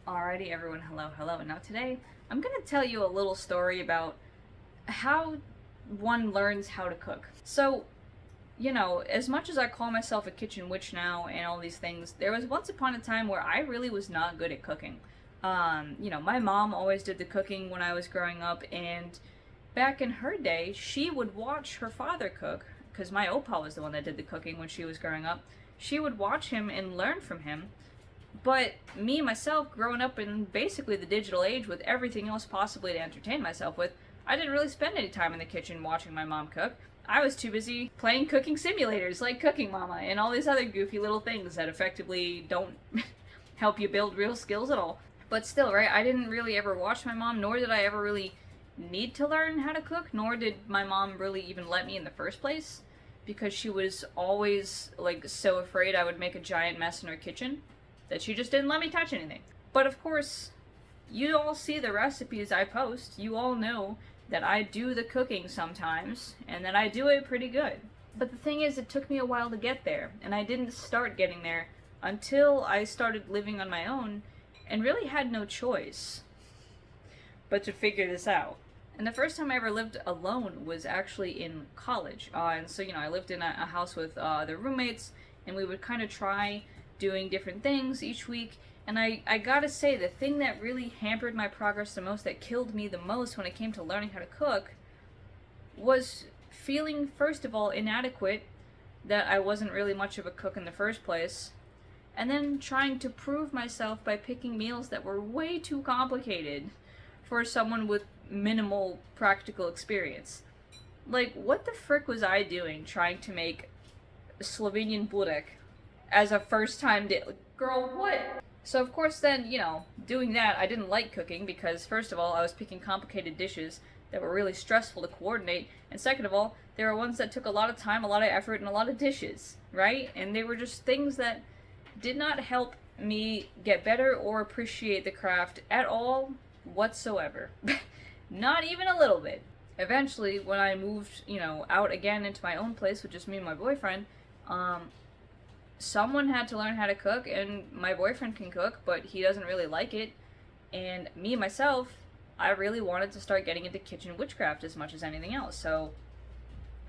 Alrighty, everyone, hello. Now today, I'm gonna tell you a little story about how one learns how to cook. So, as much as I call myself a kitchen witch now and all these things, there was once upon a time where I really was not good at cooking. My mom always did the cooking when I was growing up, and back in her day, she would watch her father cook, because my opa was the one that did the cooking when she was growing up. She would watch him and learn from him. But me, myself, growing up in basically the digital age with everything else possibly to entertain myself with, I didn't really spend any time in the kitchen watching my mom cook. I was too busy playing cooking simulators like Cooking Mama and all these other goofy little things that effectively don't help you build real skills at all. But still, right, I didn't really ever watch my mom, nor did I ever really need to learn how to cook, nor did my mom really even let me in the first place, because she was always, so afraid I would make a giant mess in her kitchen that she just didn't let me touch anything. But of course, you all see the recipes I post. You all know that I do the cooking sometimes, and that I do it pretty good. But the thing is, it took me a while to get there, and I didn't start getting there until I started living on my own and really had no choice but to figure this out. And the first time I ever lived alone was actually in college. And so, I lived in a house with other roommates, and we would kind of try doing different things each week. And I gotta say, the thing that really hampered my progress the most, that killed me the most when it came to learning how to cook, was feeling, first of all, inadequate, that I wasn't really much of a cook in the first place, and then trying to prove myself by picking meals that were way too complicated for someone with minimal practical experience. Like, what the frick was I doing trying to make Slovenian burek as a first-time girl, what? So of course then, doing that, I didn't like cooking because, first of all, I was picking complicated dishes that were really stressful to coordinate, and second of all, there were ones that took a lot of time, a lot of effort, and a lot of dishes, right? And they were just things that did not help me get better or appreciate the craft at all whatsoever. Not even a little bit. Eventually, when I moved, out again into my own place with just me and my boyfriend, someone had to learn how to cook, and my boyfriend can cook, but he doesn't really like it. And me, myself, I really wanted to start getting into kitchen witchcraft as much as anything else. So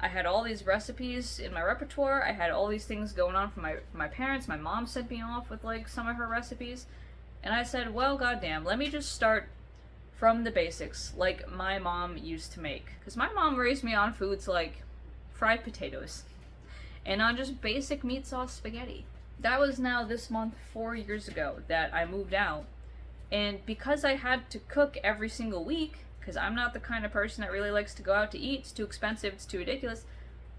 I had all these recipes in my repertoire. I had all these things going on from my parents. My mom sent me off with some of her recipes. And I said, well, goddamn, let me just start from the basics like my mom used to make. Because my mom raised me on foods like fried potatoes and on just basic meat sauce spaghetti. That was now this month 4 years ago that I moved out. And because I had to cook every single week, because I'm not the kind of person that really likes to go out to eat, it's too expensive, it's too ridiculous,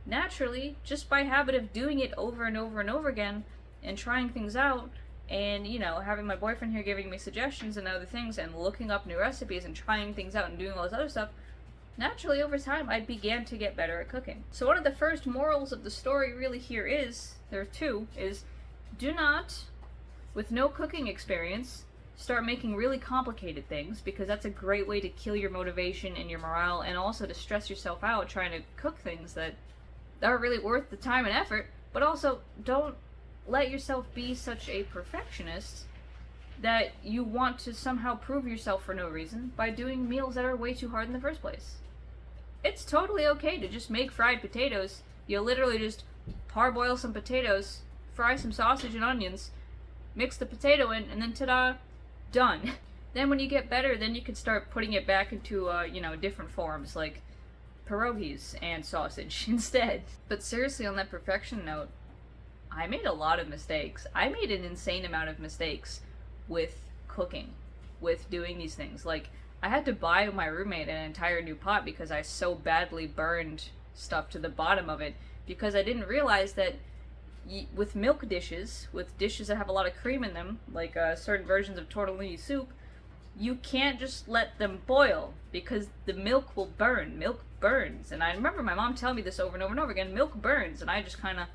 naturally, just by habit of doing it over and over and over again, and trying things out, and, having my boyfriend here giving me suggestions and other things, and looking up new recipes and trying things out and doing all this other stuff, naturally, over time, I began to get better at cooking. So one of the first morals of the story really here is, there are two, is do not, with no cooking experience, start making really complicated things, because that's a great way to kill your motivation and your morale, and also to stress yourself out trying to cook things that aren't really worth the time and effort. But also, don't let yourself be such a perfectionist that you want to somehow prove yourself for no reason by doing meals that are way too hard in the first place. It's totally okay to just make fried potatoes. You literally just parboil some potatoes, fry some sausage and onions, mix the potato in, and then ta-da, done. Then when you get better, then you can start putting it back into, different forms, like pierogies and sausage instead. But seriously, on that perfection note, I made a lot of mistakes. I made an insane amount of mistakes with cooking, with doing these things. Like, I had to buy my roommate an entire new pot because I so badly burned stuff to the bottom of it, because I didn't realize that with milk dishes, with dishes that have a lot of cream in them, like certain versions of tortellini soup, you can't just let them boil because the milk will burn. Milk burns. And I remember my mom telling me this over and over and over again, milk burns, and I just kind of,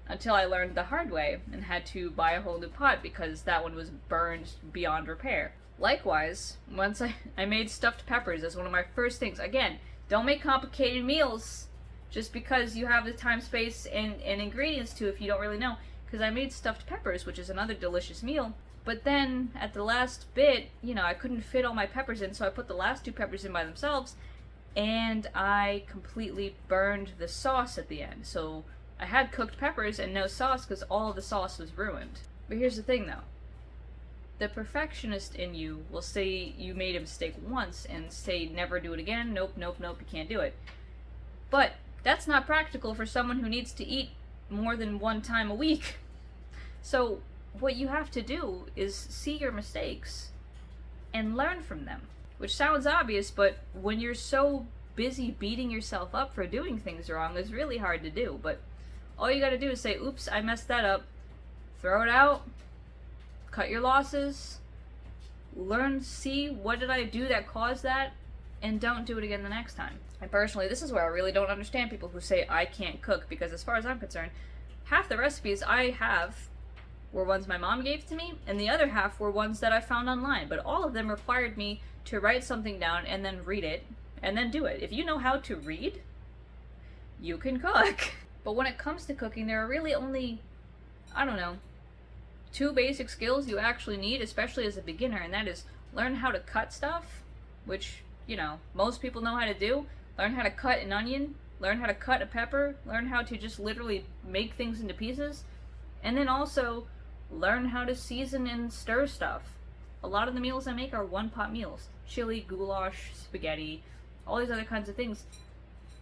until I learned the hard way and had to buy a whole new pot because that one was burned beyond repair. Likewise, once I made stuffed peppers as one of my first things. Again, don't make complicated meals just because you have the time, space, and ingredients to if you don't really know. Because I made stuffed peppers, which is another delicious meal, But then at the last bit, I couldn't fit all my peppers in, so I put the last 2 peppers in by themselves, and I completely burned the sauce at the end. So I had cooked peppers and no sauce because all of the sauce was ruined. But here's the thing though. The perfectionist in you will say you made a mistake once and say never do it again. Nope, nope, nope, you can't do it. But that's not practical for someone who needs to eat more than 1 time a week. So what you have to do is see your mistakes and learn from them. Which sounds obvious, but when you're so busy beating yourself up for doing things wrong, it's really hard to do. But all you gotta do is say, oops, I messed that up. Throw it out. Cut your losses. Learn, see what did I do that caused that, and don't do it again the next time. And personally, this is where I really don't understand people who say I can't cook, because as far as I'm concerned, half the recipes I have were ones my mom gave to me, and the other half were ones that I found online. But all of them required me to write something down and then read it, and then do it. If you know how to read, you can cook. But when it comes to cooking, there are really only, 2 basic skills you actually need, especially as a beginner, and that is learn how to cut stuff, which, most people know how to do. Learn how to cut an onion, learn how to cut a pepper, learn how to just literally make things into pieces, and then also learn how to season and stir stuff. A lot of the meals I make are 1-pot meals. Chili, goulash, spaghetti, all these other kinds of things.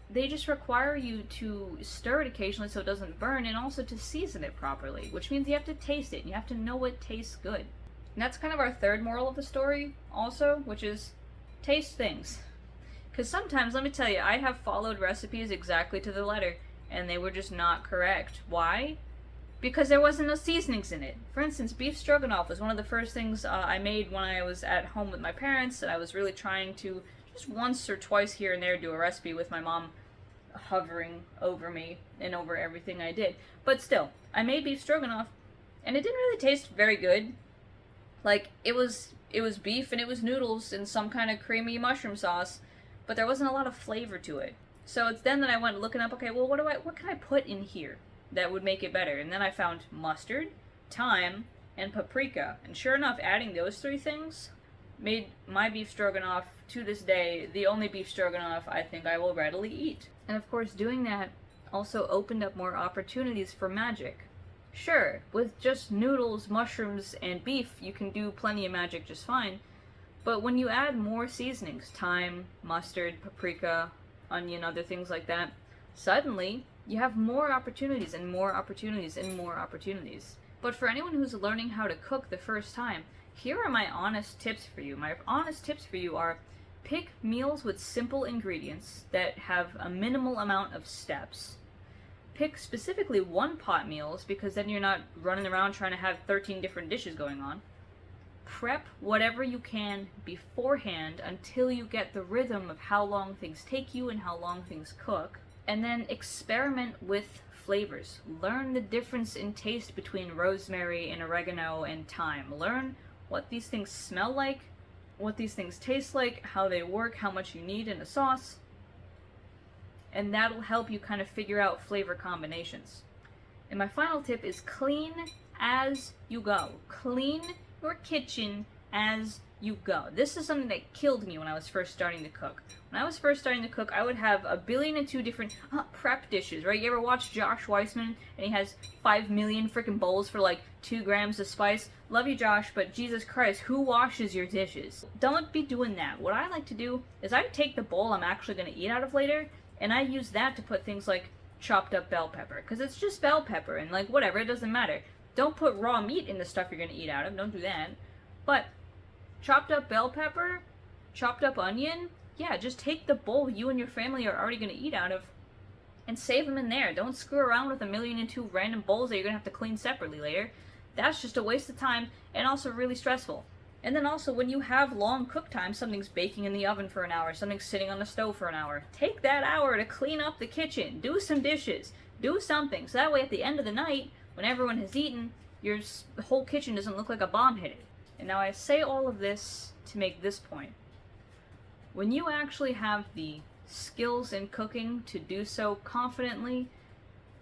They just require you to stir it occasionally so it doesn't burn, and also to season it properly, which means you have to taste it, and you have to know what tastes good. And that's kind of our third moral of the story also, which is taste things. Because sometimes, let me tell you, I have followed recipes exactly to the letter, and they were just not correct. Why? Because there wasn't no seasonings in it. For instance, beef stroganoff was one of the first things I made when I was at home with my parents, and I was really trying to just once or twice here and there do a recipe with my mom hovering over me and over everything I did. But still, I made beef stroganoff, and it didn't really taste very good. Like, it was beef and it was noodles and some kind of creamy mushroom sauce, but there wasn't a lot of flavor to it. So it's then that I went looking up, okay, well, what can I put in here that would make it better? And then I found mustard, thyme, and paprika. And sure enough, adding those 3 things made my beef stroganoff, to this day, the only beef stroganoff I think I will readily eat. And of course, doing that also opened up more opportunities for magic. Sure, with just noodles, mushrooms, and beef, you can do plenty of magic just fine. But when you add more seasonings, thyme, mustard, paprika, onion, other things like that, suddenly you have more opportunities and more opportunities and more opportunities. But for anyone who's learning how to cook the first time, here are my honest tips for you. My honest tips for you are: pick meals with simple ingredients that have a minimal amount of steps. Pick specifically 1-pot meals, because then you're not running around trying to have 13 different dishes going on. Prep whatever you can beforehand until you get the rhythm of how long things take you and how long things cook. And then experiment with flavors. Learn the difference in taste between rosemary and oregano and thyme. Learn what these things smell like, what these things taste like, how they work, how much you need in a sauce. And that'll help you kind of figure out flavor combinations. And my final tip is clean as you go. Clean your kitchen as you go. This is something that killed me when I was first starting to cook. When I was first starting to cook, I would have 1,000,000,002 different prep dishes, right? You ever watch Josh Weissman and he has 5 million freaking bowls for like 2 grams of spice? Love you, Josh, but Jesus Christ, who washes your dishes? Don't be doing that. What I like to do is I take the bowl I'm actually going to eat out of later, and I use that to put things like chopped up bell pepper, because it's just bell pepper, and like whatever, it doesn't matter. Don't put raw meat in the stuff you're going to eat out of, don't do that. But chopped up bell pepper, chopped up onion, yeah, just take the bowl you and your family are already going to eat out of and save them in there. Don't screw around with 1,000,002 random bowls that you're going to have to clean separately later. That's just a waste of time and also really stressful. And then also, when you have long cook time, something's baking in the oven for an hour, something's sitting on the stove for an hour, take that hour to clean up the kitchen, do some dishes, do something, so that way at the end of the night, when everyone has eaten, your whole kitchen doesn't look like a bomb hit it. And now I say all of this to make this point. When you actually have the skills in cooking to do so confidently,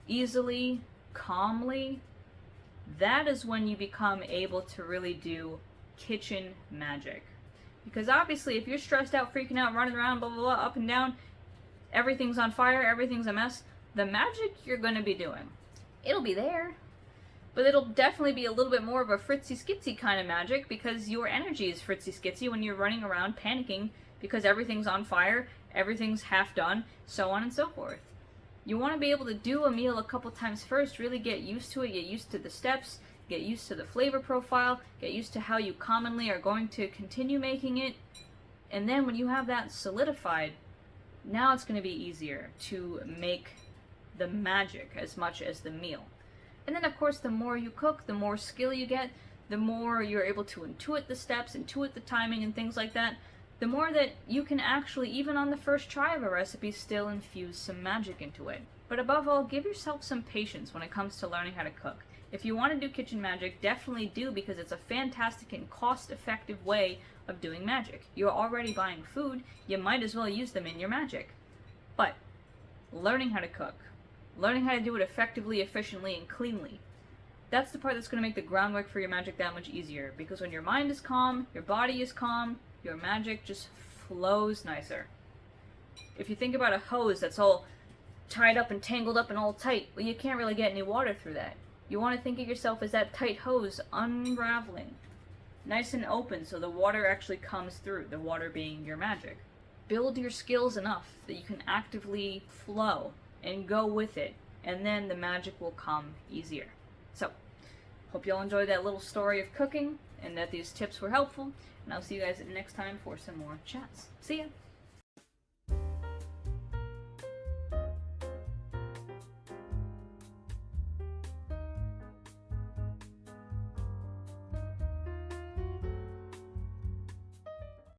easily, calmly, that is when you become able to really do kitchen magic. Because obviously, if you're stressed out, freaking out, running around, blah, blah, blah, up and down, everything's on fire, everything's a mess, the magic you're going to be doing, it'll be there. But it'll definitely be a little bit more of a fritzy-skitsy kind of magic, because your energy is fritzy-skitsy when you're running around panicking because everything's on fire, everything's half done, so on and so forth. You want to be able to do a meal a couple times first, really get used to it, get used to the steps, get used to the flavor profile, get used to how you commonly are going to continue making it, and then when you have that solidified, now it's going to be easier to make the magic as much as the meal. And then, of course, the more you cook, the more skill you get, the more you're able to intuit the steps, intuit the timing, and things like that, the more that you can actually, even on the first try of a recipe, still infuse some magic into it. But above all, give yourself some patience when it comes to learning how to cook. If you want to do kitchen magic, definitely do, because it's a fantastic and cost-effective way of doing magic. You're already buying food, you might as well use them in your magic. But learning how to cook, learning how to do it effectively, efficiently, and cleanly, that's the part that's going to make the groundwork for your magic that much easier. Because when your mind is calm, your body is calm, your magic just flows nicer. If you think about a hose that's all tied up and tangled up and all tight, well, you can't really get any water through that. You want to think of yourself as that tight hose unraveling, nice and open, so the water actually comes through, the water being your magic. Build your skills enough that you can actively flow and go with it, and then the magic will come easier. So, hope you all enjoyed that little story of cooking, and that these tips were helpful, and I'll see you guys next time for some more chats. See ya!